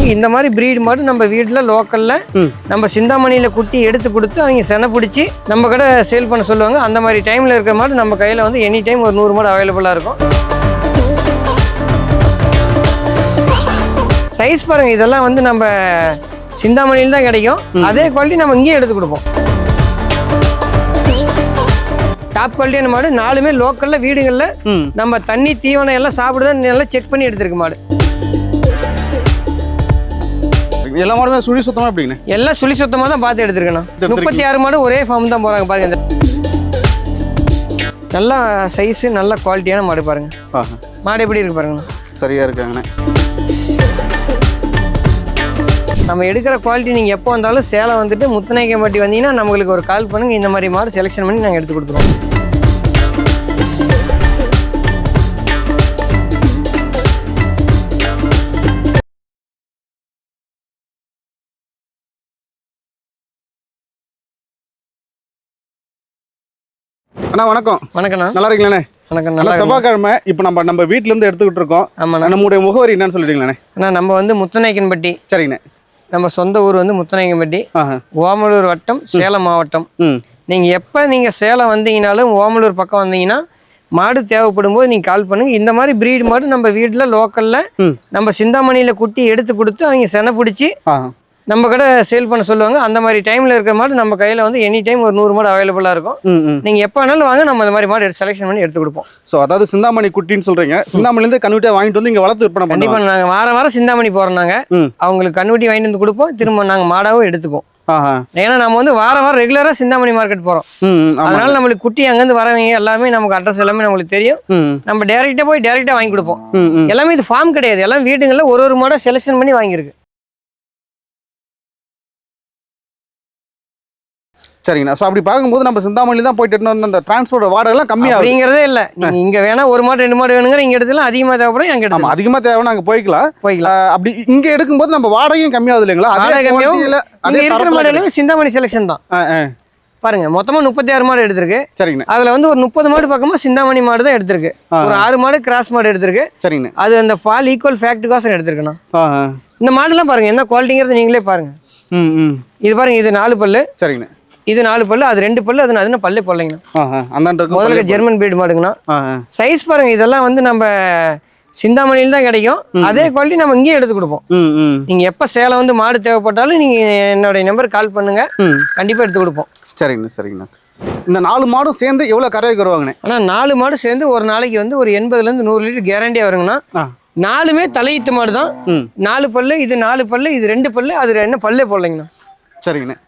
பண்ணுங்க. இந்த மாதிரி பிரீடு மாடு நம்ம வீட்டில் லோக்கலில் நம்ம சிந்தாமணியில் குட்டி எடுத்து கொடுத்து அவங்க செனை பிடிச்சி நம்ம கடை சேல் பண்ண சொல்லுவாங்க. அந்த மாதிரி டைமில் இருக்கிற மாடு நம்ம கையில் வந்து எனி டைம் ஒரு 100 மாடு அவைலபிளாக இருக்கும். சைஸ் பாருங்க, இதெல்லாம் வந்து நம்ம சிந்தாமணியில் தான் கிடைக்கும். அதே குவாலிட்டி நம்ம இங்கேயே எடுத்து கொடுப்போம். டாப் குவாலிட்டியான மாடு, 4மே லோக்கல்ல வீடுகளில் நம்ம தண்ணி தீவனம் எல்லாம் சாப்பிடுதான் நல்லா செக் பண்ணி எடுத்துருக்கு மாடு. எல்லா மாடுமே சுழி சுத்தமா எப்படிங்க? எல்லாம் சுழி சுத்தமாக தான் பார்த்து எடுத்துருக்கணும். 36 மாடு ஒரே ஃபார்ம் தான் போறாங்க பாருங்க. நல்லா சைஸ் நல்ல குவாலிட்டியான மாடு பாருங்க. மாடு எப்படி இருக்கு பாருங்க. சரியா இருக்காங்கண்ணே. நம்ம எடுக்கிற குவாலிட்டி நீங்கள் எப்போ வந்தாலும் சேலம் வந்துட்டு முத்துநாயக்கம்பட்டி வந்தீங்கன்னா நம்மளுக்கு ஒரு கால் பண்ணுங்கள். இந்த மாதிரி மாடு செலெக்ஷன் பண்ணி நாங்கள் எடுத்து கொடுத்துருவோம். அண்ணா வணக்கம். வணக்கண்ணா. நல்லா இருக்கீங்களாண்ணே? வணக்கம். நல்லா செவ்வாய்க்கிழமை இப்போ நம்ம வீட்டிலேருந்து எடுத்துக்கிட்டு இருக்கோம். ஆமாண்ணா. நம்முடைய முகவரி என்னன்னு சொல்லிட்டீங்களாண்ணே? அண்ணா நம்ம வந்து முத்துநாயக்கன்பட்டி. சரிங்கண்ணே. நம்ம சொந்த ஊர் வந்து முத்துநாயக்கன்பட்டி, ஓமலூர் வட்டம், சேலம் மாவட்டம். நீங்கள் எப்போ நீங்கள் சேலம் வந்தீங்கனாலும் ஓமலூர் பக்கம் வந்தீங்கன்னா மாடு தேவைப்படும் போது நீங்கள் கால் பண்ணுங்கள். இந்த மாதிரி பிரீடு மாடு நம்ம வீட்டில் லோக்கலில் நம்ம சிந்தாமணியில் குட்டி எடுத்து கொடுத்து அவங்க செனை பிடிச்சி நம்ம கடை சேல் பண்ண சொல்லுவாங்க. அந்த மாதிரி டைமில் இருக்கிற மாடு நம்ம கையில் வந்து எனி டைம் ஒரு 100 மாடு அவைலபிளாக இருக்கும். நீங்கள் எப்போ வேணாலும் வாங்க, நம்ம இந்த மாதிரி மாடு செலெக்ஷன் பண்ணி எடுத்து கொடுப்போம். ஸோ அதாவது சிந்தாமணி குட்டின்னு சொல்கிறீங்க, சிந்தாமணிலேருந்து கன்னுட்டியாக வாங்கிட்டு வந்து இங்கே வளர்த்து விற்பனை பண்ணுவோம். கண்டிப்பாக நாங்கள் வாரம் சிந்தாமணி போகிறோம். நாங்கள் அவங்களுக்கு கன்னுட்டி வாங்கிட்டு வந்து கொடுப்போம். திரும்ப நாங்கள் மாடாவும் எடுத்துப்போம். ஏன்னா நம்ம வந்து வாரம் ரெகுலராக சிந்தாமணி மார்க்கெட் போகிறோம். அதனால நம்மளுக்கு குட்டி அங்கேருந்து வரவங்க எல்லாமே நமக்கு அட்ரஸ் எல்லாமே நம்மளுக்கு தெரியும். நம்ம டேரெக்டாக போய் டேரெக்டாக வாங்கி கொடுப்போம். எல்லாமே இது ஃபார்ம் கிடையாது, எல்லாம் வீடுங்களில் ஒரு மாடை செலெக்ஷன் பண்ணி வாங்கியிருக்கு. சரிங்கண்ணா. ஸோ அப்படி பார்க்கும்போது நம்ம சிந்தாமணி தான் போயிட்டு வந்து அந்த டிரான்ஸ்போர்ட் வாடகைலாம் கம்மியாக அப்படிங்கிறதே இல்லை. நீங்கள் இங்கே வேணா 1 மாடு 2 மாடு வேணுங்கிற இங்கே எடுத்துலாம். அதிகமாக தேவைப்படும் அங்கே எடுத்து. அதிகமாக தேவைன்னா அங்கே போய்க்கலாம். அப்படி இங்கே எடுக்கும்போது நம்ம வாடகையும் கம்மியாகுது இல்லைங்களா? அதே இருக்கிற மாடு சிந்தாமணி செலெக்ஷன் தான் பாருங்க. மொத்தமாக 36 மாடு எடுத்திருக்கு. சரிங்க. அதில் வந்து ஒரு 30 மாடு பக்கமாக சிந்தாமணி மாடு தான் எடுத்திருக்கு. ஒரு 6 மாடு கிராஸ் மாடு எடுத்திருக்கு. சரிங்க. அது அந்த ஃபால் ஈக்குவல் ஃபேக்ட் காசம் எடுத்திருக்கணும். இந்த மாடுலாம் பாருங்க என்ன குவாலிட்டிங்கிறது நீங்களே பாருங்க. இது பாருங்க, இது 4 பல்லு. சரிங்க. இது 4 பல்லு, அது 2 பல்லு, அது பல்லே போடலைங்கண்ணா. முதல்ல ஜெர்மன் பீடு மாடுங்கண்ணா. சைஸ் பாருங்க, இதெல்லாம் வந்து நம்ம சிந்தாமணியில் தான் கிடைக்கும். அதே குவாலிட்டி நம்ம இங்கேயே எடுத்து கொடுப்போம். நீங்க எப்ப சேலம் வந்து மாடு தேவைப்பட்டாலும் நீங்க என்னோட நம்பர் கால் பண்ணுங்க, கண்டிப்பா எடுத்து கொடுப்போம். சரிங்கண்ணா. சரிங்கண்ணா. இந்த 4 மாடும் சேர்ந்து எவ்வளவு கறவைக்கு வருவாங்கண்ணே? ஆனா 4 மாடு சேர்ந்து ஒரு நாளைக்கு வந்து ஒரு 80 லிருந்து 100 லிட்டர் கேரண்டியா வருங்கண்ணா. 4மே தலையீத்து மாடு தான். 4 பல்லு, இது 4 பல்லு, இது 2 பல்லு, அது என்ன பல்லே போடலைங்கண்ணா. சரிங்கண்ணா.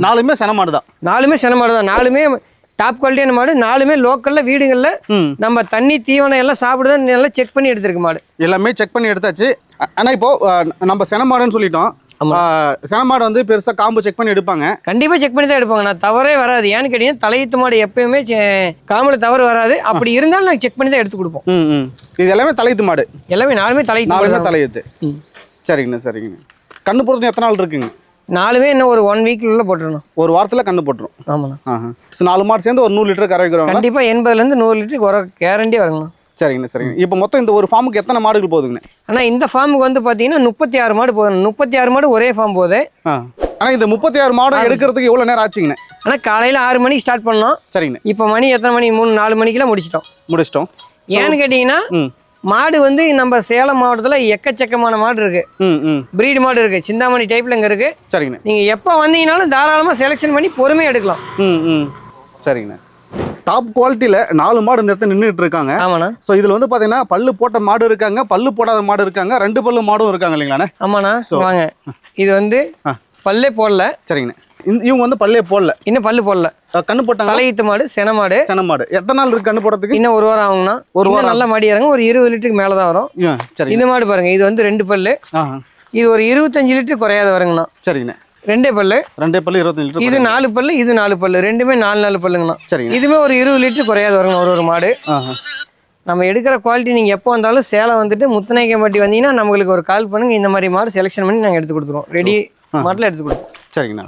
4மே சென மாடு தான். 4மே சென மாடு தான். 4மே டாப் குவாலிட்டியான மாடு. 4மே லோக்கல்ல வீடுகளில் நம்ம தண்ணி தீவனம் எல்லாம் சாப்பிடுதான் நல்லா செக் பண்ணி எடுத்துருக்கு மாடு. எல்லாமே செக் பண்ணி எடுத்தாச்சு. ஆனா இப்போ நம்ம சென மாடுன்னு சொல்லிட்டோம். சென மாடு வந்து பெருசா காம்பு செக் பண்ணி எடுப்பாங்க. கண்டிப்பா செக் பண்ணி தான் எடுப்பாங்க. நான் தவறே வராது. ஏன்னு கேட்டீங்கன்னா தலையீத்து மாடு எப்பயுமே காம்புல தவறு வராது. அப்படி இருந்தாலும் நாங்கள் செக் பண்ணி தான் எடுத்து கொடுப்போம். இது எல்லாமே தலையீத்து மாடு. எல்லாமே 4மே தலையீத்து. சரிங்கண்ணா. சரிங்கண்ணா. கண்ணு போடுறது எத்தனை நாள் இருக்குங்க? 4மே இன்னும் ஒரு 1 வீக்குள்ள போட்டுருணும். ஒரு வாரத்தில் கண்ணு போட்டுரும். ஆமாண்ணா. 4 மாடு சேர்ந்து ஒரு 100 லிட்டர் கறவைக்கிறோம். கண்டிப்பா 80லேருந்து 100 லிட்டர் கேரண்டி வருங்கண்ணா. சரிங்கண்ணா. சரிங்க. இப்போ மொத்தம் இந்த ஒரு ஃபார்முக்கு எத்தனை மாடுகள் போகுதுங்கண்ணா? ஆனால் இந்த ஃபார்முக்கு வந்து பார்த்தீங்கன்னா 36 மாடு போகுது. 36 மாடு ஒரே ஃபார்ம் போகுது. ஆனால் இந்த 36 மாடு எடுக்கிறதுக்கு எவ்வளோ நேரம் ஆச்சுங்கண்ணா? ஆனால் காலையில் 6 மணிக்கு ஸ்டார்ட் பண்ணோம். சரிங்கண்ணா. இப்போ மணி எத்தனை மணி? 3-4 மணிக்கெல்லாம் முடிச்சிட்டோம். ஏன்னு கேட்டிங்கன்னா மாடு வந்து நம்ம சேலம் மாவட்டத்தில் எக்கச்சக்கமான மாடு இருக்கு. பிரீடு மாடு இருக்கு, சிந்தாமணி டைப்ல இங்க இருக்கு. சரிங்கண்ணா. நீங்க எப்போ வந்தீங்கனாலும் தாராளமா செலெக்ஷன் பண்ணி பொறுமையா எடுக்கலாம். சரிங்கண்ணா. டாப் குவாலிட்டியில 4 மாடு இந்த இடத்துல நின்றுட்டு இருக்காங்க. ஆமாண்ணா. ஸோ இதுல வந்து பாத்தீங்கன்னா பல்லு போட்ட மாடு இருக்காங்க, பல்லு போடாத மாடு இருக்காங்க, 2 பல்லு மாடும் இருக்காங்க இல்லைங்களாண்ணே? ஆமாண்ணா. வாங்க, இது வந்து பல்லே போடல. சரிங்கண்ணா. இவங்க வந்து பல்லே போடல, இன்னும் பல்லு போடல. கண்ணு போட்டாங்க. தலையீத்து மாடு, சென மாடு. எத்தனை நாள் இருக்கு கண்ணு போடுறதுக்கு? இன்னும் 1 வாரம் ஆகுங்கண்ணா. ஒரு வாரம் நல்ல மாடி இறங்க ஒரு 20 லிட்டருக்கு மேல தான் வரும். இந்த மாடு பாருங்க, இது வந்து 2 பல்லு. இது ஒரு 25 லிட்டர் குறையாத வருங்கண்ணா. சரிங்கண்ணா. 2 பல்லு 25 லிட்டர். இது 4 பல்லு, இது 4 பல்லு, ரெண்டுமே 4 பல்லுங்கண்ணா. இதுமே ஒரு 20 லிட்டர் குறையாத வருங்க ஒரு மாடு. நம்ம எடுக்கிற குவாலிட்டி நீங்கள் எப்போ வந்தாலும் சேலம் வந்துட்டு முத்துநாயக்கம்பட்டி வந்தீங்கன்னா நம்மளுக்கு ஒரு கால் பண்ணுங்க. இந்த மாதிரி மாடு செலெக்ஷன் பண்ணி நாங்கள் எடுத்து கொடுத்துருவோம். ரெடி மாட்டில் எடுத்து கொடுப்போம். சரிங்கண்ணா.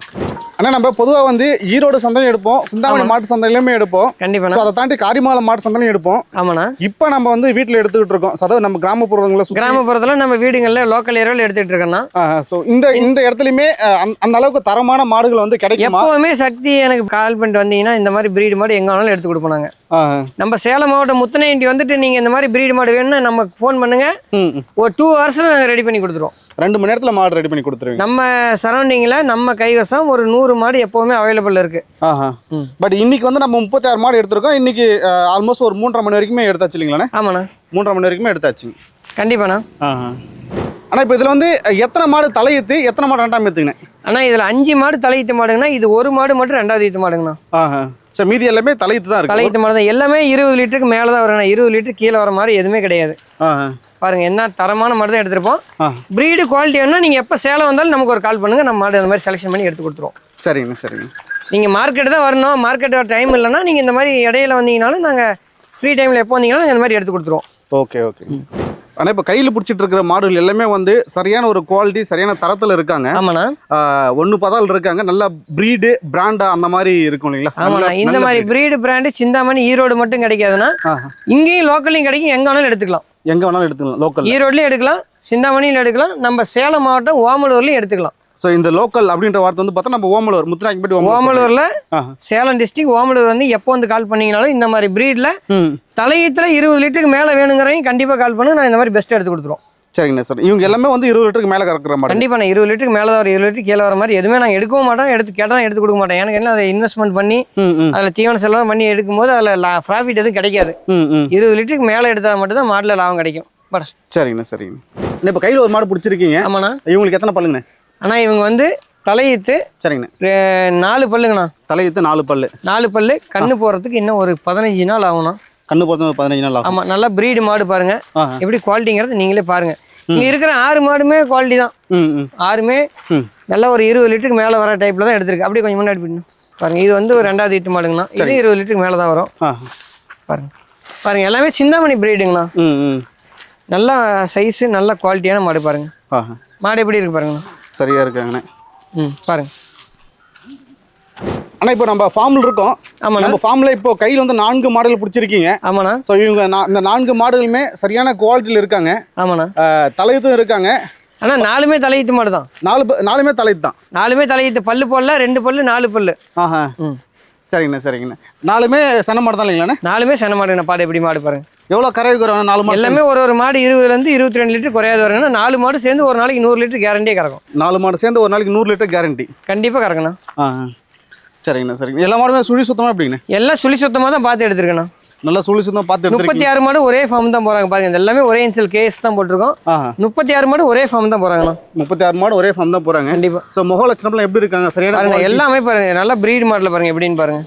ஆனால் நம்ம பொதுவாக வந்து ஈரோடு சந்தையும் எடுப்போம், சிந்தாமணி மாட்டு சந்தையிலுமே எடுப்போம். கண்டிப்பா. ஸோ அதை தாண்டி காரிமங்கலம் மாட்டு சந்தையும் எடுப்போம். ஆமாண்ணா. இப்போ நம்ம வந்து வீட்டில் எடுத்துக்கிட்டு இருக்கோம். அதாவது நம்ம கிராமப்புறத்தில் நம்ம வீடுகளில் லோக்கல் ஏரியாவில் எடுத்துகிட்டு இருக்கோம்னா. ஸோ இந்த இடத்துலையுமே அந்த அளவுக்கு தரமான மாடுகள் வந்து கிடைக்கும். எப்போவுமே சக்தி எனக்கு கால் பண்ணிட்டு வந்தீங்கன்னா இந்த மாதிரி பிரீடு மாடு எங்கே வேணாலும் எடுத்து கொடுப்போம் நாங்கள். நம்ம சேலம் மாவட்டம் முத்துநேண்டி வந்துட்டு நீங்கள் இந்த மாதிரி பிரீடு மாடு வேணும்னா நமக்கு ஃபோன் பண்ணுங்க. ஒரு 2 ஹவர்ஸில் நாங்கள் ரெடி பண்ணி கொடுத்துருவோம். 2 மணி நேரத்தில் மாடு ரெடி பண்ணி கொடுத்துருவீங்க. நம்ம சரௌண்டிங்கில் நம்ம கைவசம் ஒரு 100 மாடு எப்போவுமே அவைலபிள் இருக்கு. பட் இன்னைக்கு வந்து நம்ம 36 மாடு எடுத்திருக்கோம். இன்னைக்கு ஆல்மோஸ்ட் ஒரு 3:30 மணி வரைக்குமே எடுத்தாச்சு இல்லைங்களாண்ணே? ஆமாண்ணா, 3:30 மணி வரைக்குமே எடுத்தாச்சுங்க. கண்டிப்பாண்ணா. ஆனால் இப்போ இதில் வந்து எத்தனை மாடு தலையீத்து, எத்தனை மாடு ரெண்டாம் ஏற்றுங்கண்ணே? ஆனால் இதில் 5 மாடு தலையீத்து மாடுங்கண்ணா. இது ஒரு மாடு மட்டும் 2வது ஈத்து மாடுங்கண்ணா. சார் மீதி எல்லாமே தலையீத்து தான் இருக்கு. தலையீத்து மாடு தான். எல்லாமே 20 லிட்டருக்கு மேலே தான் வருங்கண்ணா. 20 லிட்டர் கீழே வர மாதிரி எதுவுமே கிடையாது. பாருங்க, என்ன தரமான மாடு தான் எடுத்திருப்போம். பிரீடு குவாலிட்டி வேணும்னா நீங்கள் எப்போ சேலம் வந்தாலும் நமக்கு ஒரு கால் பண்ணுங்க. நம்ம மாடு அந்த மாதிரி செலெக்ஷன் பண்ணி எடுத்து கொடுத்துருவோம். சரிங்க சரிங்க. நீங்கள் மார்க்கெட்டு தான் வரணும், மார்க்கெட் வர டைம் இல்லைன்னா நீங்கள் இந்த மாதிரி இடையில வந்தீங்கனாலும் நாங்கள் ஃப்ரீ டைமில் எப்போ வந்தீங்கனாலும் இந்த மாதிரி எடுத்து கொடுத்துருவோம். Okay okay. ஆனால் இப்போ கையில் பிடிச்சிட்டு இருக்கிற மாடுகள் எல்லாமே வந்து சரியான ஒரு குவாலிட்டி, சரியான தரத்தில் இருக்காங்க. ஆமாண்ணா. 1 பதால் இருக்காங்க. நல்ல பிரீடு பிராண்டா அந்த மாதிரி இருக்கும் இல்லைங்களா? ஆமாண்ணா. இந்த மாதிரி பிரீடு பிராண்டு சிந்தாமணி ஈரோடு மட்டும் கிடைக்காதுன்னா இங்கேயும் லோக்கல்லையும் கிடைக்கும். எங்கே வேணாலும் எடுத்துக்கலாம். எங்கே வேணாலும் எடுத்துக்கலாம். லோக்கல் ஈரோட்லையும் எடுக்கலாம், சிந்தாமணியில் எடுக்கலாம், நம்ம சேலம் மாவட்டம் ஓமலூர்லையும் எடுத்துக்கலாம். ஸோ இந்த லோக்கல் அப்படின்ற வார்த்தை வந்து பார்த்தா நம்ம ஓமலூர் முத்துராக்கிப்பட்டி ஓமலூரில் சேலம் டிஸ்ட்ரிக்ட் ஓமலூர் வந்து எப்போ வந்து கால் பண்ணீங்கனாலும் இந்த மாதிரி பிரீடில் தலையீத்தில் 20 லிட்டருக்கு மேலே வேணுங்கிறவங்க கண்டிப்பாக கால் பண்ணு. நான் இந்த மாதிரி பெஸ்ட் எடுத்து கொடுத்துருவோம். சரிங்கண்ணா சார். இவங்க எல்லாமே வந்து 20 லிட்டருக்கு மேலே கறக்குற மாதிரி? கண்டிப்பாக. நான் 20 லிட்டருக்கு மேலே தான் வரும். 20 லிட்டருக்கு கீழே வர மாதிரி எதுவுமே நான் எடுக்கவும் மாட்டேன். எடுத்து கேட்டால் எடுத்து கொடுக்க மாட்டேன். எனக்கு என்ன, அதை இன்வெஸ்ட்மெண்ட் பண்ணி அதில் தீவன செலவு பண்ணி எடுக்கும்போது அதில் ப்ராஃபிட் எதுவும் கிடைக்காது. 20 லிட்டருக்கு மேலே எடுத்தால் மட்டும்தான் மாட்டில் லாபம் கிடைக்கும். பட் சரிங்கண்ணா சரிங்கண்ணா. இப்போ கையில் ஒரு மாடு பிடிச்சிருக்கீங்க. ஆமாண்ணா. இவங்களுக்கு எத்தனை பல்லுங்கண்ணே? ஆனால் இவங்க வந்து தலையீத்து. சரிங்கண்ணா. 4 பல்லுங்கண்ணா. தலையீத்து 4 பல்லு. 4 பல்லு. கண்ணு போகிறதுக்கு இன்னும் ஒரு 15 நாள் ஆகும்ண்ணா. கண்ணு போகிறது 15 நாள் ஆகும். ஆமாம். நல்லா பிரீடு மாடு பாருங்க எப்படி குவாலிட்டிங்கிறது நீங்களே பாருங்க. இங்கே இருக்கிற 6 மாடுமே குவாலிட்டி தான். 6மே நல்லா ஒரு 20 லிட்டருக்கு மேலே வர டைப்பில் தான் எடுத்துருக்கு. அப்படியே கொஞ்சம் முன்னாடி போயிடணும் பாருங்க. இது வந்து ஒரு 2வது ஈட்டு மாடுங்கண்ணா. இது 20 லிட்டருக்கு மேலே தான் வரும். பாருங்க பாருங்க, எல்லாமே சிந்தாமணி பிரீடுங்கண்ணா. நல்லா சைஸு, நல்ல குவாலிட்டியான மாடு பாருங்க. மாடு எப்படி இருக்கு பாருங்கண்ணா. சரியா இருக்காங்கண்ணே. பாருங்க. ஆனால் இப்போ நம்ம ஃபார்மில் இருக்கோம். ஆமாம். நம்ம ஃபார்மில் இப்போ கையில் வந்து 4 மாடுகள் பிடிச்சிருக்கீங்க. ஆமாண்ணா. ஸோ இவங்க இந்த 4 மாடுகளுமே சரியான குவாலிட்டியில் இருக்காங்க. ஆமாண்ணா. தலையீத்தும் இருக்காங்க. ஆனால் 4மே தலையீத்து மாடு தான். 4மே தலையீத்து தான். 4மே தலையீத்து. பல்லு போடல, 2 பல்லு 4 பல்லு. சரிங்கண்ணா சரிங்கண்ணா. 4மே சென மாடு தான் இல்லைங்களாண்ணே? 4மே சென மாடுங்கண்ணா. பாடு எப்படி மாடு பாருங்க. எவ்வளோ கறவைக்கு வரும்? 4 மாடு எல்லாமே ஒரு மாடு 20லேருந்து 22 லிட்டர் குறையாது வருங்கன்னா 4 மாடு சேர்ந்து ஒரு நாளைக்கு 100 லிட்டர் கேரண்டியே கறக்கும். 4 மாடு சேர்ந்து ஒரு நாளைக்கு 100 லிட்டர் கேரண்டி கண்டிப்பாக கறக்கண்ணா. சரிங்கண்ணா சரிங்க. எல்லா மாடுமே சுழி சுத்தமாக எப்படிங்கண்ணா? எல்லாம் சுழி சுத்தமாக தான் பார்த்து எடுத்துருக்கேண்ணா. நல்லா சுழி சுத்தமாக பார்த்து எடுத்துருக்கீங்க. 36 மாடு ஒரே ஃபார்ம் தான் போகிறாங்க பாருங்க. எல்லாமே ஒரே இன்சல் கேஸ் தான் போட்டிருக்கோம். 36 மாடு ஒரே ஃபார்ம் தான் போகிறாங்கண்ணா. 36 மாடு ஒரே ஃபார்ம் தான் போகிறாங்க. கண்டிப்பாக. ஸோ முக லட்சணம்லாம் எப்படி இருக்காங்க? சரியான பாருங்க, எல்லாமே பாருங்க. நல்லா பிரீட் மாடலில் பாருங்க எப்படின்னு பாருங்க.